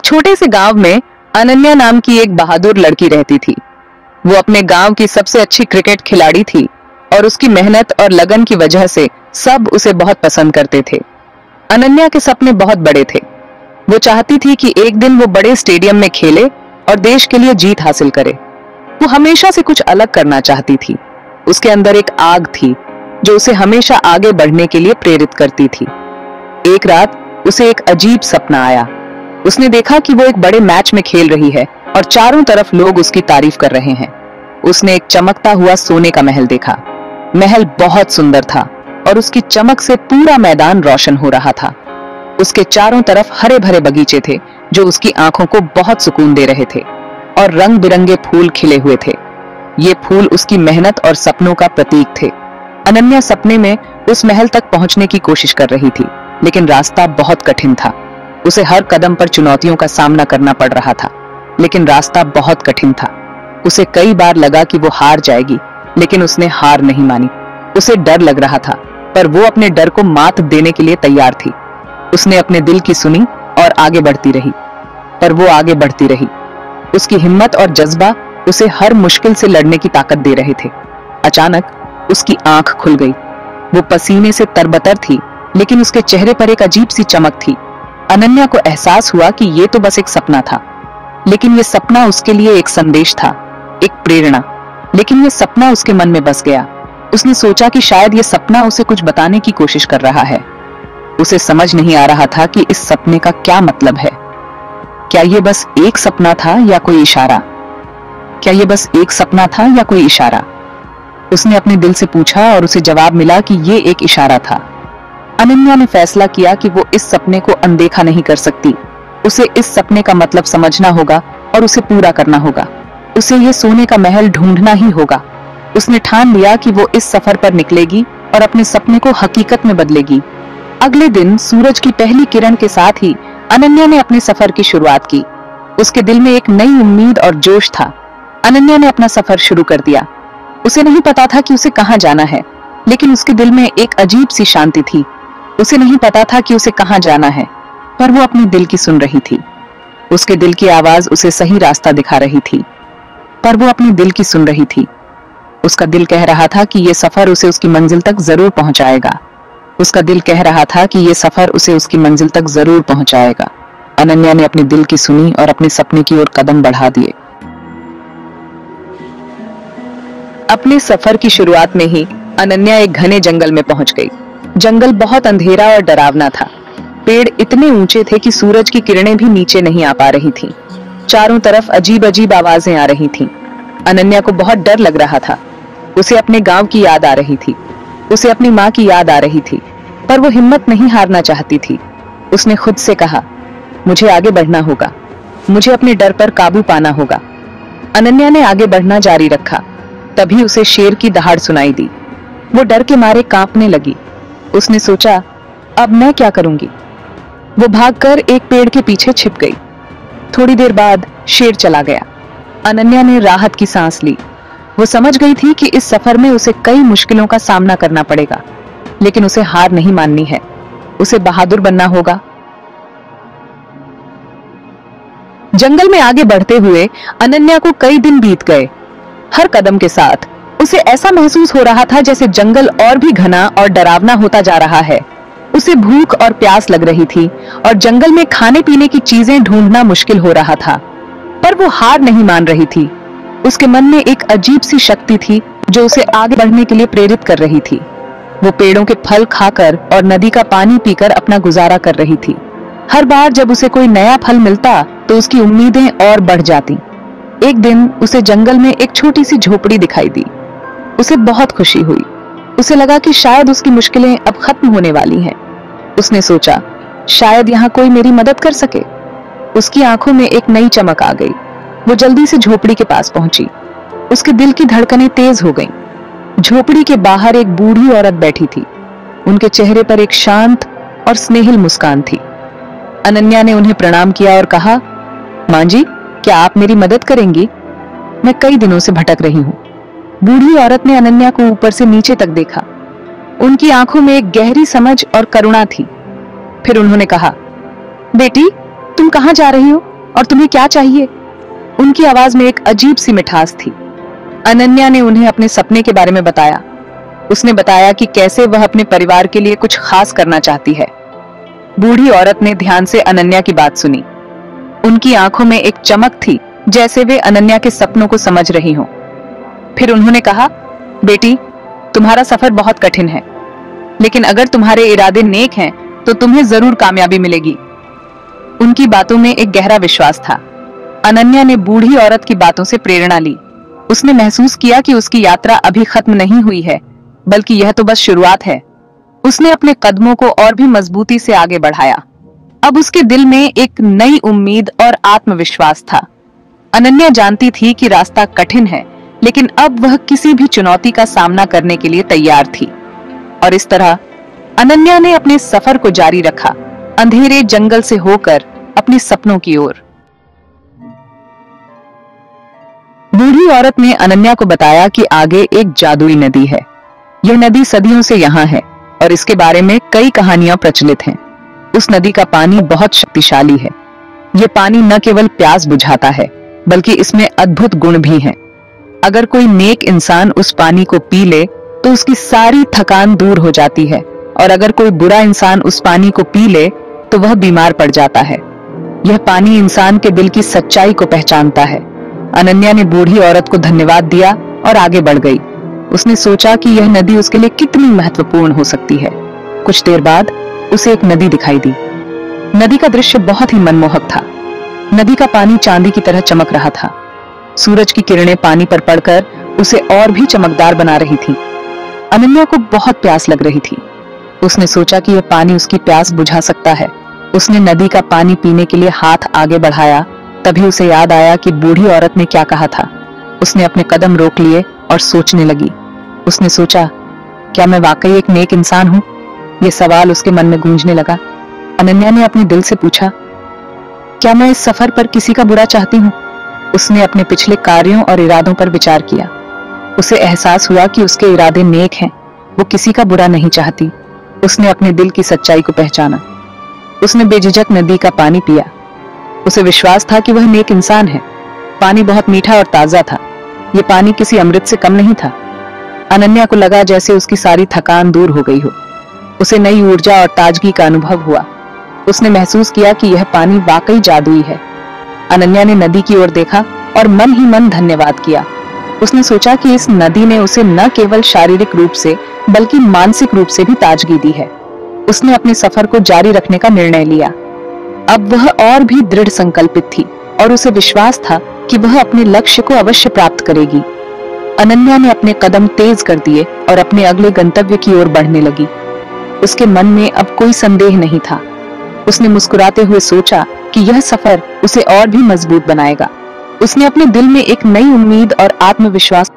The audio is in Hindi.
छोटे से गांव में अनन्या नाम की एक बहादुर लड़की रहती थी। वो अपने गांव की सबसे अच्छी क्रिकेट खिलाड़ी थी और उसकी मेहनत और लगन की वजह से सब उसे बहुत पसंद करते थे। अनन्या के सपने बहुत बड़े थे। वो चाहती थी कि एक दिन वो बड़े स्टेडियम में खेले और देश के लिए जीत हासिल करे। वो हमेशा से कुछ अलग करना चाहती थी। उसके अंदर एक आग थी जो उसे हमेशा आगे बढ़ने के लिए प्रेरित करती थी। एक रात उसे एक अजीब सपना आया। उसने देखा कि वो एक बड़े मैच में खेल रही है और चारों तरफ लोग उसकी तारीफ कर रहे हैं। उसने एक चमकता हुआ सोने का महल देखा। महल बहुत सुंदर था और उसकी चमक से पूरा मैदान रोशन हो रहा था। उसके चारों तरफ हरे भरे बगीचे थे जो उसकी आंखों को बहुत सुकून दे रहे थे और रंग बिरंगे फूल खिले हुए थे। ये फूल उसकी मेहनत और सपनों का प्रतीक थे। अनन्या सपने में उस महल तक पहुंचने की कोशिश कर रही थी, लेकिन रास्ता बहुत कठिन था। उसे हर कदम पर चुनौतियों का सामना करना पड़ रहा था, लेकिन रास्ता बहुत कठिन था। उसे कई बार लगा कि वो हार जाएगी, लेकिन उसने हार नहीं मानी। उसे डर लग रहा था, पर वो अपने डर को मात देने के लिए तैयार थी। उसने अपने दिल की सुनी और आगे बढ़ती रही, पर वो आगे बढ़ती रही। उसकी हिम्मत और जज्बा उसे हर मुश्किल से लड़ने की ताकत दे रहे थे। अचानक उसकी आंख खुल गई। वो पसीने से तरबतर थी, लेकिन उसके चेहरे पर एक अजीब सी चमक थी। अनन्या को एहसास हुआ कि ये तो बस एक सपना था, लेकिन ये सपना उसके लिए एक संदेश था, एक प्रेरणा। लेकिन ये सपना उसके मन में बस गया। उसने सोचा कि शायद ये सपना उसे कुछ बताने की कोशिश कर रहा है। उसे समझ नहीं आ रहा था कि इस सपने का क्या मतलब है। क्या ये बस एक सपना था या कोई इशारा? क्या ये बस एक सपना था या कोई इशारा? उसने अपने दिल से पूछा और उसे जवाब मिला कि ये एक इशारा था। अनन्या ने फैसला किया कि वो इस सपने को अनदेखा नहीं कर सकती। उसे इस सपने का मतलब समझना होगा और उसे पूरा करना होगा। उसे ये सोने का महल ढूंढना ही होगा। उसने ठान लिया कि वो इस सफर पर निकलेगी और अपने सपने को हकीकत में बदलेगी। अगले दिन सूरज की पहली किरण के साथ ही अनन्या ने अपने सफर की शुरुआत की। उसके दिल में एक नई उम्मीद और जोश था। अनन्या ने अपना सफर शुरू कर दिया। उसे नहीं पता था कि उसे कहाँ जाना है, लेकिन उसके दिल में एक अजीब सी शांति थी। उसे नहीं पता था कि उसे कहाँ जाना है, पर वो अपने दिल की सुन रही थी। उसके दिल की आवाज उसे सही रास्ता दिखा रही थी, पर वो अपने दिल की सुन रही थी। उसका दिल कह रहा था कि ये सफर उसे उसकी मंजिल तक जरूर पहुंचाएगा। उसका दिल कह रहा था कि ये सफर उसे उसकी मंजिल तक जरूर पहुंचाएगा। अनन्या ने अपने दिल की सुनी और अपने सपने की ओर कदम बढ़ा दिए। अपने सफर की शुरुआत में ही अनन्या एक घने जंगल में पहुंच गई। जंगल बहुत अंधेरा और डरावना था। पेड़ इतने ऊंचे थे कि सूरज की किरणें भी नीचे नहीं आ पा रही थीं। चारों तरफ अजीब अजीब आवाजें आ रही थीं। अनन्या को बहुत डर लग रहा था। उसे अपने गांव की याद आ रही थी। उसे अपनी माँ की याद आ रही थी, पर वो हिम्मत नहीं हारना चाहती थी। उसने खुद से कहा, मुझे आगे बढ़ना होगा, मुझे अपने डर पर काबू पाना होगा। अनन्या ने आगे बढ़ना जारी रखा। तभी उसे शेर की दहाड़ सुनाई दी। वो डर के मारे कांपने लगी। उसने सोचा, अब मैं क्या करूंगी? वो भागकर एक पेड़ के पीछे छिप गई। थोड़ी देर बाद शेर चला गया। अनन्या ने राहत की सांस ली। वो समझ गई थी कि इस सफर में उसे कई मुश्किलों का सामना करना पड़ेगा, लेकिन उसे हार नहीं माननी है। उसे बहादुर बनना होगा। जंगल में आगे बढ़ते हुए अनन्या को कई दिन बीत गए। हर कदम के साथ उसे ऐसा महसूस हो रहा था जैसे जंगल और भी घना और डरावना होता जा रहा है। उसे भूख और प्यास लग रही थी और जंगल में खाने पीने की चीजें ढूंढना मुश्किल हो रहा था, पर वो हार नहीं मान रही थी। उसके मन में एक अजीब सी शक्ति थी जो उसे आगे बढ़ने के लिए प्रेरित कर रही थी। वो पेड़ों के फल खाकर और नदी का पानी पीकर अपना गुजारा कर रही थी। हर बार जब उसे कोई नया फल मिलता तो उसकी उम्मीदें और बढ़ जाती। एक दिन उसे जंगल में एक छोटी सी झोपड़ी दिखाई दी। उसे बहुत खुशी हुई। उसे लगा कि शायद उसकी मुश्किलें अब खत्म होने वाली हैं। उसने सोचा, शायद यहाँ कोई मेरी मदद कर सके। उसकी आंखों में एक नई चमक आ गई। वो जल्दी से झोपड़ी के पास पहुंची। उसके दिल की धड़कनें तेज हो गईं। झोपड़ी के बाहर एक बूढ़ी औरत बैठी थी। उनके चेहरे पर एक शांत और स्नेहिल मुस्कान थी। अनन्या ने उन्हें प्रणाम किया और कहा, मां जी, क्या आप मेरी मदद करेंगी? मैं कई दिनों से भटक रही हूँ। बूढ़ी औरत ने अनन्या को ऊपर से नीचे तक देखा। उनकी आंखों में एक गहरी समझ और करुणा थी। फिर उन्होंने कहा, बेटी, तुम कहाँ जा रही हो? और तुम्हें क्या चाहिए? उनकी आवाज में एक अजीब सी मिठास थी। अनन्या ने उन्हें अपने सपने के बारे में बताया। उसने बताया कि कैसे वह अपने परिवार के लिए कुछ खास करना चाहती है। बूढ़ी औरत ने ध्यान से अनन्या की बात सुनी। उनकी आंखों में एक चमक थी, जैसे वे अनन्या के सपनों को समझ रही हों। फिर उन्होंने कहा, बेटी, तुम्हारा सफर बहुत कठिन है, लेकिन अगर तुम्हारे इरादे नेक हैं तो तुम्हें जरूर कामयाबी मिलेगी। उनकी बातों में एक गहरा विश्वास था। अनन्या ने बूढ़ी औरत की बातों से प्रेरणा ली। उसने महसूस किया कि उसकी यात्रा अभी खत्म नहीं हुई है, बल्कि यह तो बस शुरुआत है। उसने अपने कदमों को और भी मजबूती से आगे बढ़ाया। अब उसके दिल में एक नई उम्मीद और आत्मविश्वास था। अनन्या जानती थी कि रास्ता कठिन है, लेकिन अब वह किसी भी चुनौती का सामना करने के लिए तैयार थी। और इस तरह अनन्या ने अपने सफर को जारी रखा, अंधेरे जंगल से होकर अपने सपनों की ओर। बूढ़ी औरत ने अनन्या को बताया कि आगे एक जादुई नदी है। यह नदी सदियों से यहाँ है और इसके बारे में कई कहानियां प्रचलित हैं। उस नदी का पानी बहुत शक्तिशाली है। यह पानी न केवल प्यास बुझाता है, बल्कि इसमें अद्भुत गुण भी हैं। अगर कोई नेक इंसान उस पानी को पी ले तो उसकी सारी थकान दूर हो जाती है, और अगर कोई बुरा इंसान उस पानी को पी ले तो वह बीमार पड़ जाता है। यह पानी इंसान के दिल की सच्चाई को पहचानता है। अनन्या ने बूढ़ी औरत को धन्यवाद दिया और आगे बढ़ गई। उसने सोचा कि यह नदी उसके लिए कितनी महत्वपूर्ण हो सकती है। कुछ देर बाद उसे एक नदी दिखाई दी। नदी का दृश्य बहुत ही मनमोहक था। नदी का पानी चांदी की तरह चमक रहा था। सूरज की किरणें पानी पर पड़कर उसे और भी चमकदार बना रही थी। अनन्या को बहुत प्यास लग रही थी। उसने सोचा कि यह पानी उसकी प्यास बुझा सकता है। उसने नदी का पानी पीने के लिए हाथ आगे बढ़ाया। तभी उसे याद आया कि बूढ़ी औरत ने क्या कहा था। उसने अपने कदम रोक लिए और सोचने लगी। उसने सोचा, क्या मैं वाकई एक नेक इंसान हूँ? यह सवाल उसके मन में गूंजने लगा। अनन्या ने अपने दिल से पूछा, क्या मैं इस सफर पर किसी का बुरा चाहती हूँ? उसने अपने पिछले कार्यों और इरादों पर विचार किया। उसे एहसास हुआ कि उसके इरादे नेक हैं। वो किसी का बुरा नहीं चाहती। उसने अपने दिल की सच्चाई को पहचाना। उसने बेझिझक नदी का पानी पिया। उसे विश्वास था कि वह नेक इंसान है। पानी बहुत मीठा और ताजा था। ये पानी किसी अमृत से कम नहीं था। अनन्या को लगा जैसे उसकी सारी थकान दूर हो गई हो। उसे नई ऊर्जा और ताजगी का अनुभव हुआ। उसने महसूस किया कि यह पानी वाकई जादुई है। अनन्या ने नदी की ओर देखा और मन ही मन धन्यवाद किया। उसने सोचा कि इस नदी ने उसे न केवल शारीरिक रूप से बल्कि मानसिक रूप से भी ताजगी दी है। उसने अपने सफर को जारी रखने का निर्णय लिया। अब वह और भी दृढ़ संकल्पित थी और उसे विश्वास था कि वह अपने लक्ष्य को अवश्य प्राप्त करेगी। अनन्या ने अपने कदम तेज कर दिए और अपने अगले गंतव्य की ओर बढ़ने लगी। उसके मन में अब कोई संदेह नहीं था। उसने मुस्कुराते हुए सोचा कि यह सफर उसे और भी मजबूत बनाएगा। उसने अपने दिल में एक नई उम्मीद और आत्मविश्वास